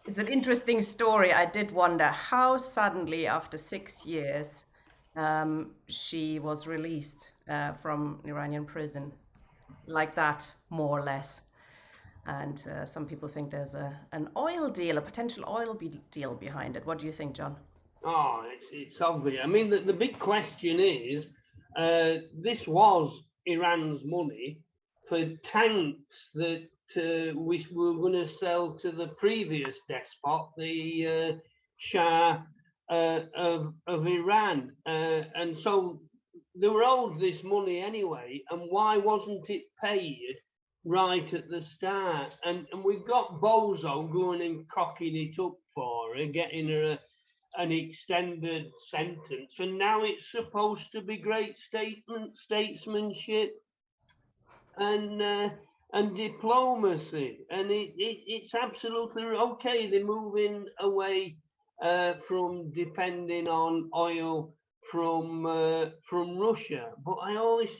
It's an interesting story. I did wonder how suddenly, after 6 years, she was released from Iranian prison, like that, more or less. And some people think there's an oil deal, a potential deal behind it. What do you think, John? Oh, it's obvious. I mean, the big question is, this was Iran's money for tanks that we were going to sell to the previous despot, the Shah of Iran, and so they were owed this money anyway. And why wasn't it paid right at the start? And we've got Bozo going and cocking it up for her, getting her an extended sentence, and now it's supposed to be great statesmanship and diplomacy, and it's absolutely okay. They're moving away from depending on oil from Russia, but I always,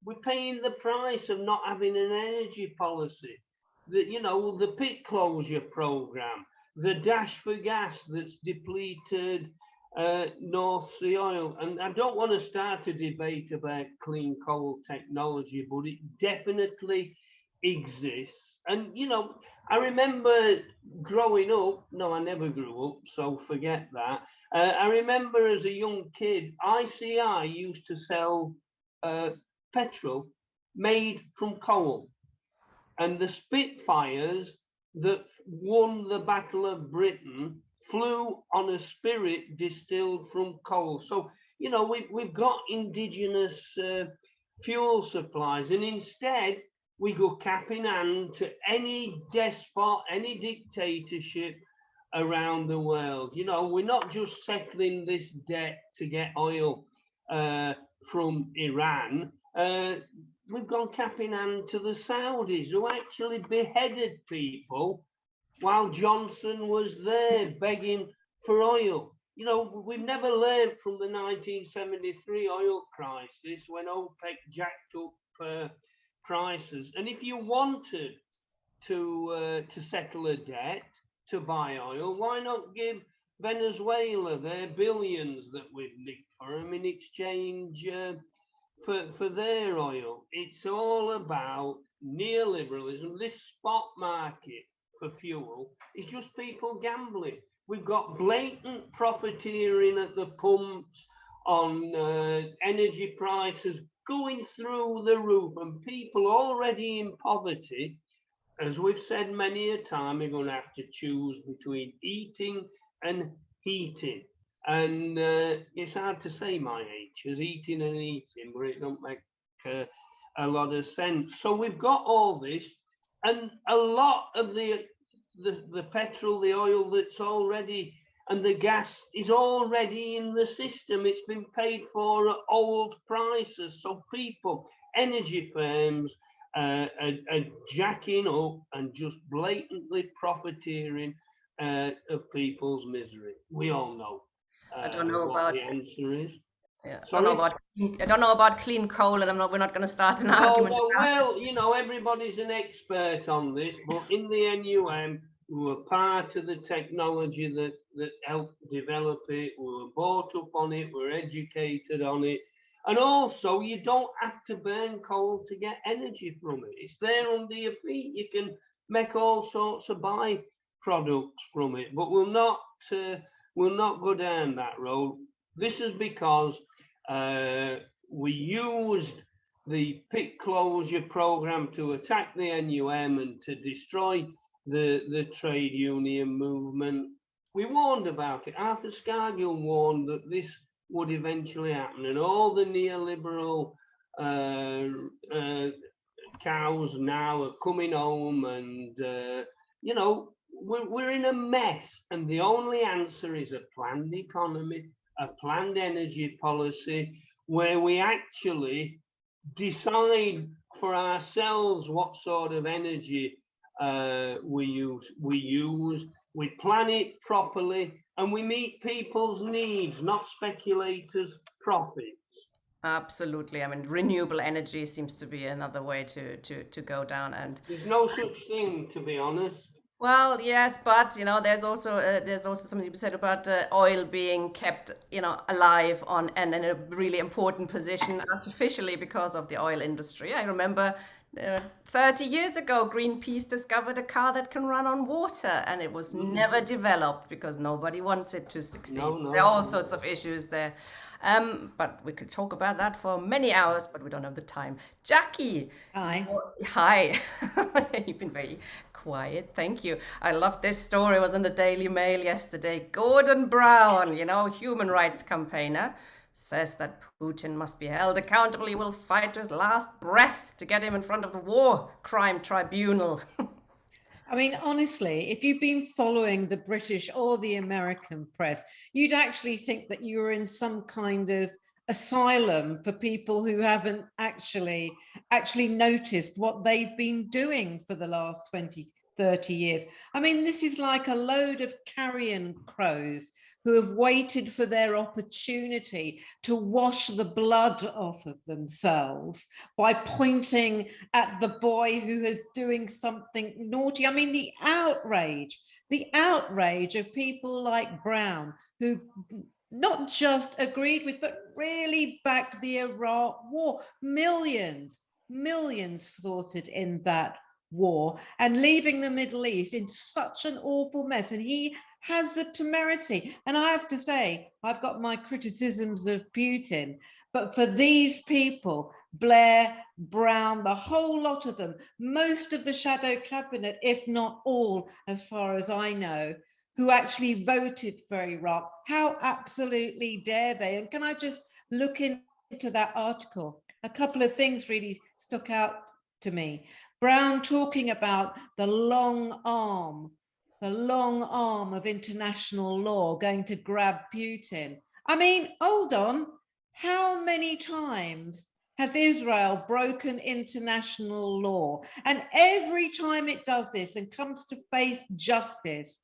we're paying the price of not having an energy policy. The pit closure program, the dash for gas that's depleted North Sea oil. And I don't want to start a debate about clean coal technology, but it definitely exists. And, I remember growing up, no, I never grew up, so forget that. I remember as a young kid, ICI used to sell petrol made from coal. And the Spitfires that won the Battle of Britain flew on a spirit distilled from coal. So, we've got indigenous fuel supplies, and instead we go cap in hand to any despot, any dictatorship around the world. We're not just settling this debt to get oil from Iran. We've gone cap in hand to the Saudis, who actually beheaded people while Johnson was there begging for oil. We've never learned from the 1973 oil crisis when OPEC jacked up prices. And if you wanted to settle a debt to buy oil, why not give Venezuela their billions that we've nicked for them in exchange for their oil? It's all about neoliberalism. This spot market for fuel is just people gambling. We've got blatant profiteering at the pumps on energy prices going through the roof, and people already in poverty, as we've said many a time, are going to have to choose between eating and heating. And it's hard to say my age as eating and eating, but it don't make a lot of sense. So we've got all this, and a lot of the petrol, the oil that's already, and the gas is already in the system. It's been paid for at old prices. So people, energy firms, are jacking up and just blatantly profiteering of people's misery. We all know. I don't know what about the answer is. Yeah, I don't know about clean coal, and we're not going to start an argument. Well, everybody's an expert on this, but in the NUM, we were part of the technology that helped develop it. We were brought up on it. We were educated on it. And also, you don't have to burn coal to get energy from it. It's there under your feet. You can make all sorts of byproducts from it. But we'll not go down that road. This is because we used the pit closure program to attack the NUM and to destroy the trade union movement. We warned about it. Arthur Scargill warned that this would eventually happen, and all the neoliberal cows now are coming home, and we're in a mess. And the only answer is a planned economy, a planned energy policy, where we actually decide for ourselves what sort of energy we use, we plan it properly, and we meet people's needs, not speculators' profits. Absolutely. I mean, renewable energy seems to be another way to go down. And there's no such thing, to be honest. Well, yes, but there's also something to be said about oil being kept alive on and in a really important position artificially because of the oil industry. I remember 30 years ago, Greenpeace discovered a car that can run on water, and it was never developed because nobody wants it to succeed. No, There are no, all no. sorts of issues there. But we could talk about that for many hours, but we don't have the time. Jackie, Hi. hi. You've been very quiet. Thank you. I love this story. It was in the Daily Mail yesterday. Gordon Brown, human rights campaigner, says that Putin must be held accountable. He will fight to his last breath to get him in front of the war crime tribunal. I mean, honestly, if you've been following the British or the American press, you'd actually think that you were in some kind of asylum for people who haven't actually noticed what they've been doing for the last 20, 30 years. I mean, this is like a load of carrion crows who have waited for their opportunity to wash the blood off of themselves by pointing at the boy who is doing something naughty. I mean, the outrage of people like Brown, who not just agreed with, but really backed the Iraq war. Millions slaughtered in that war, and leaving the Middle East in such an awful mess. And he has the temerity. And I have to say, I've got my criticisms of Putin, but for these people, Blair, Brown, the whole lot of them, most of the shadow cabinet, if not all, as far as I know, who actually voted for Iraq, how absolutely dare they? And can I just look into that article? A couple of things really stuck out to me. Brown talking about the long arm of international law going to grab Putin. I mean, hold on, how many times has Israel broken international law? And every time it does this and comes to face justice,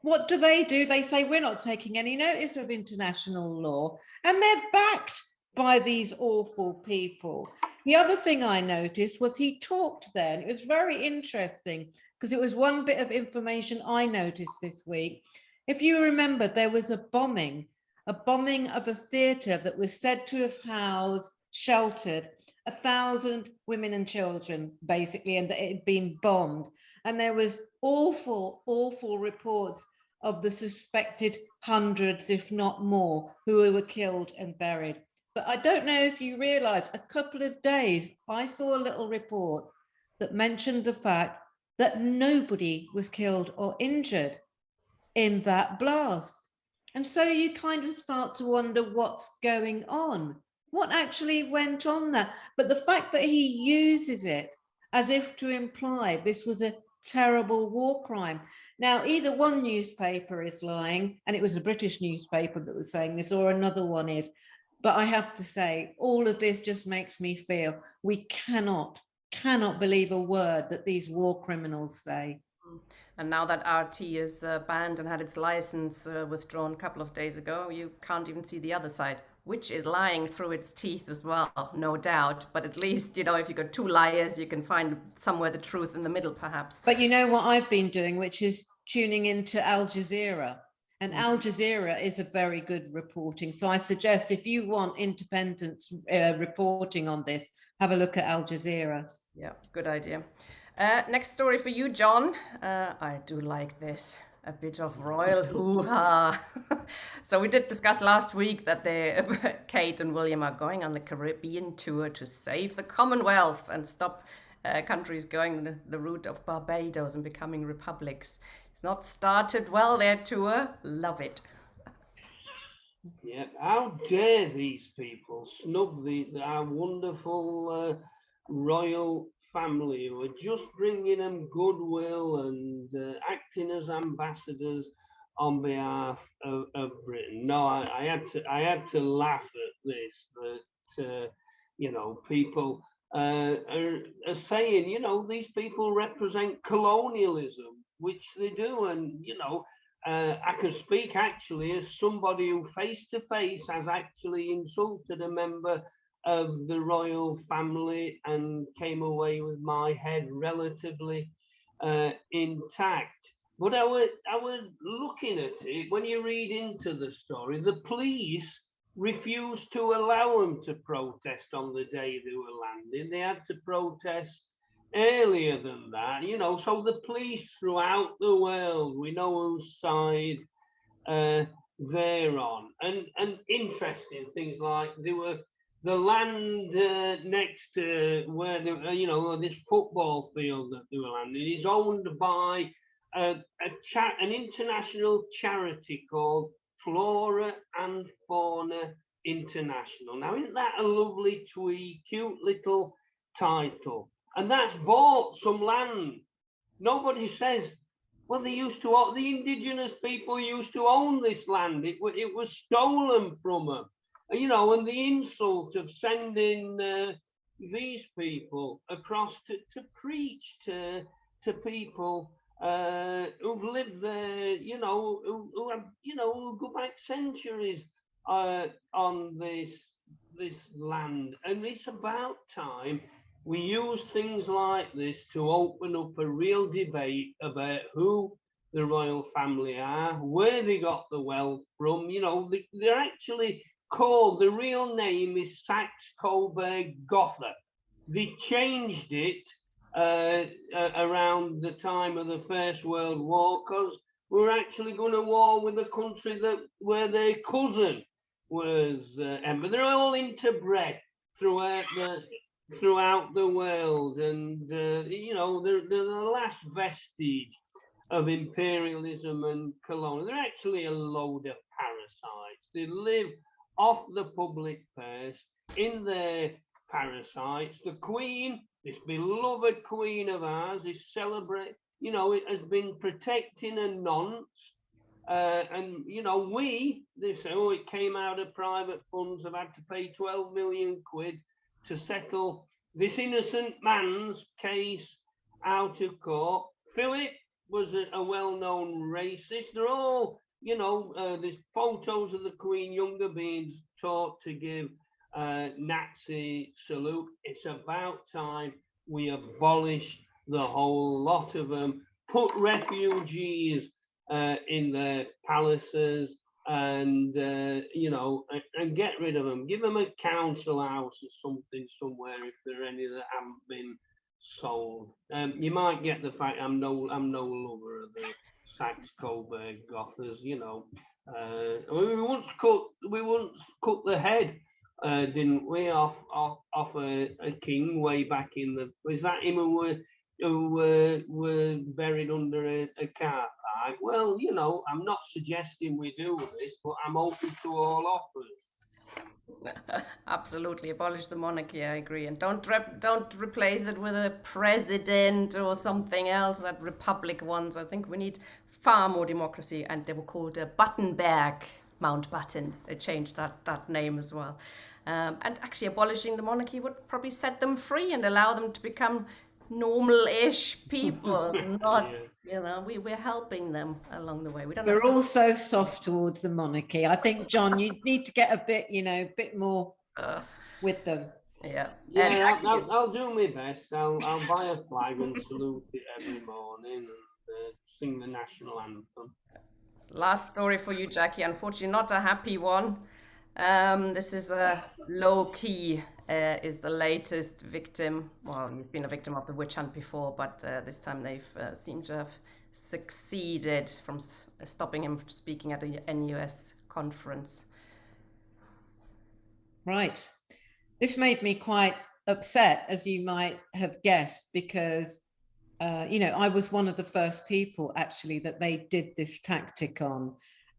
what do? They say, we're not taking any notice of international law. And they're backed by these awful people. The other thing I noticed was he talked then, it was very interesting, because it was one bit of information I noticed this week. If you remember, there was a bombing of a theatre that was said to have housed, sheltered 1,000 women and children, basically, and that it had been bombed. And there was awful reports of the suspected hundreds, if not more, who were killed and buried. But I don't know if you realize, a couple of days, I saw a little report that mentioned the fact that nobody was killed or injured in that blast. And so you kind of start to wonder what's going on. What actually went on there? But the fact that he uses it as if to imply this was a terrible war crime. Now, either one newspaper is lying, and it was a British newspaper that was saying this, or another one is. But I have to say, all of this just makes me feel we cannot believe a word that these war criminals say. And now that RT is banned and had its license withdrawn a couple of days ago, you can't even see the other side, which is lying through its teeth as well, no doubt. But at least, if you've got two liars, you can find somewhere the truth in the middle, perhaps. But you know what I've been doing, which is tuning into Al Jazeera. And Al Jazeera is a very good reporting. So I suggest if you want independent reporting on this, have a look at Al Jazeera. Yeah, good idea. Next story for you, John. I do like this. A bit of royal hoo-ha. So we did discuss last week that Kate and William are going on the Caribbean tour to save the Commonwealth and stop countries going the route of Barbados and becoming republics. It's not started well, their tour. Love it. Yeah, how dare these people snub our wonderful royal family who are just bringing them goodwill and acting as ambassadors on behalf of Britain. No, I had to laugh at this. That people are saying these people represent colonialism, which they do, and I can speak actually as somebody who face to face has actually insulted a member of the royal family and came away with my head relatively intact. But I was looking at it, when you read into the story, the police refused to allow them to protest on the day they were landing. They had to protest earlier than that, you know. So the police throughout the world, we know whose side they're on. And interesting things like there were the land next to where you know, this football field that they were landing is owned by an international charity called Flora and Fauna International. Now, isn't that a lovely twee, cute little title? And that's bought some land. Nobody says, well, the indigenous people used to own this land. It was stolen from them. You know, and the insult of sending these people across to preach to people who've lived there, you know, who have, you know, who go back centuries on this land. And it's about time we use things like this to open up a real debate about who the royal family are, where they got the wealth from. You know, they're actually called, the real name is Saxe-Coburg-Gotha. They changed it around the time of the First World War, because we're actually going to war with a country where their cousin was emperor. They're all interbred throughout the world, and you know, they're the last vestige of imperialism and colonialism. They're actually a load of parasites. They live off the public purse in their parasites. The Queen, this beloved Queen of ours, is celebrated. You know, it has been protecting a nonce. And, you know, they say, oh, it came out of private funds. I've had to pay 12 million quid to settle this innocent man's case out of court. Philip was a well-known racist. They're all, you know, there's photos of the Queen, younger beings taught to give Nazi salute. It's about time we abolish the whole lot of them, put refugees in their palaces, and you know, and get rid of them. Give them a council house or something somewhere if there are any that haven't been sold. You might get the fact I'm no lover of the Saxe-Coburg-Gothas. You know, we once cut the head, didn't we, off a king way back in the? Was that him who were buried under a car park? Well, you know, I'm not suggesting we do this, but I'm open to all offers. Absolutely, abolish the monarchy. I agree, and don't replace it with a president or something else. That republic ones. I think we need far more democracy, and they were called Battenberg, Mountbatten. They changed that name as well. And actually, abolishing the monarchy would probably set them free and allow them to become normal-ish people. Not, you know, we're helping them along the way. We're all so soft towards the monarchy. I think, John, you need to get a bit, you know, a bit more with them. Yeah, I'll do my best. I'll buy a flag and salute it every morning and sing the national anthem. Last story for you, Jackie. Unfortunately, not a happy one. This is a low-key. Is the latest victim. Well, he's been a victim of the witch hunt before, but this time they've seemed to have succeeded from stopping him from speaking at a NUS conference. Right. This made me quite upset, as you might have guessed, because, you know, I was one of the first people actually that they did this tactic on,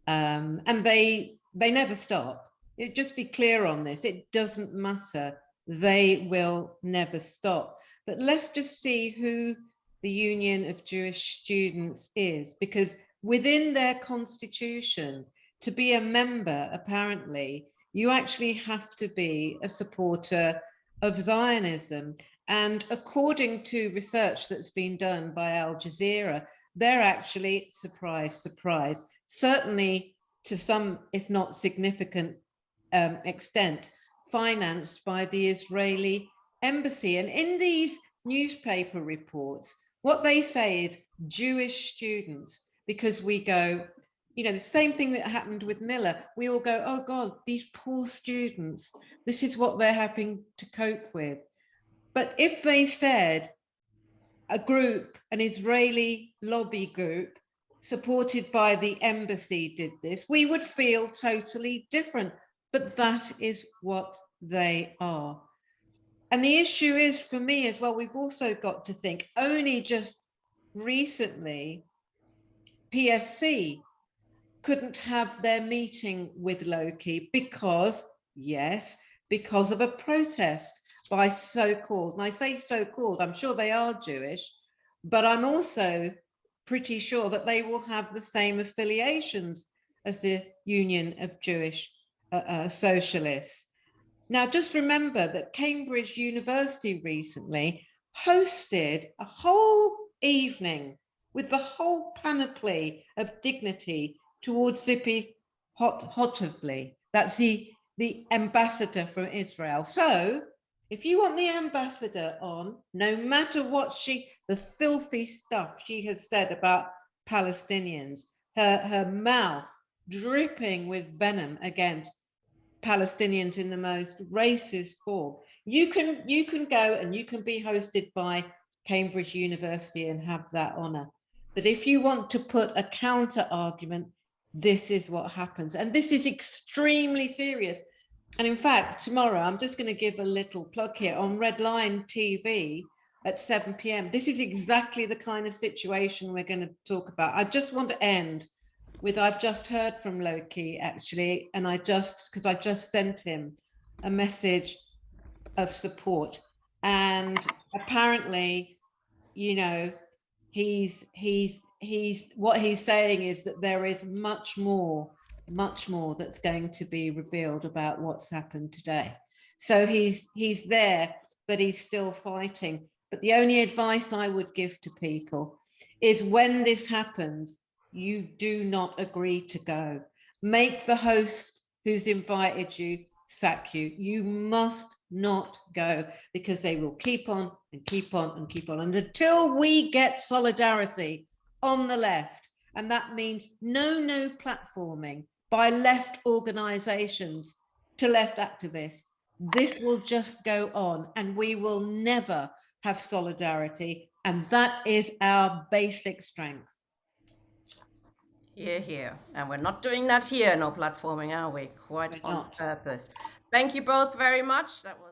and they never stop. Just be clear on this. It doesn't matter. They will never stop. But let's just see who the Union of Jewish Students is, because within their constitution, to be a member, apparently, you actually have to be a supporter of Zionism. And according to research that's been done by Al Jazeera, they're actually, surprise, surprise, certainly to some, if not significant extent, financed by the Israeli embassy. And in these newspaper reports, what they say is Jewish students. because we go, you know, the same thing that happened with Miller. We all go, oh God, these poor students, this is what they're having to cope with. But if they said a group, an Israeli lobby group supported by the embassy did this, we would feel totally different. But that is what they are. And the issue is, for me as well, we've also got to think, only just recently, PSC couldn't have their meeting with Loki because, yes, because of a protest by so-called, and I say so-called, I'm sure they are Jewish, but I'm also pretty sure that they will have the same affiliations as the Union of Jewish Socialists. Now, just remember that Cambridge University recently hosted a whole evening with the whole panoply of dignity towards Zippy Hotovely. That's the ambassador from Israel. So if you want the ambassador on, no matter what the filthy stuff she has said about Palestinians, her mouth dripping with venom against Palestinians in the most racist form, you can go and you can be hosted by Cambridge University and have that honor. But if you want to put a counter argument, this is what happens. And this is extremely serious. And in fact, tomorrow, I'm just going to give a little plug here on Red Line TV at 7 p.m. This is exactly the kind of situation we're going to talk about. I just want to end with, I've just heard from Loki actually, and because I just sent him a message of support, and apparently, you know, he's what he's saying is that there is much more that's going to be revealed about what's happened today. So he's there, but he's still fighting. But the only advice I would give to people is, when this happens, you do not agree to go. Make the host who's invited you sack you. You must not go, because they will keep on and keep on and keep on. And until we get solidarity on the left, and that means no platforming by left organizations to left activists, this will just go on and we will never have solidarity. And that is our basic strength. Here, here. And we're not doing that here, no platforming, are we? Quite on purpose. Thank you both very much. That was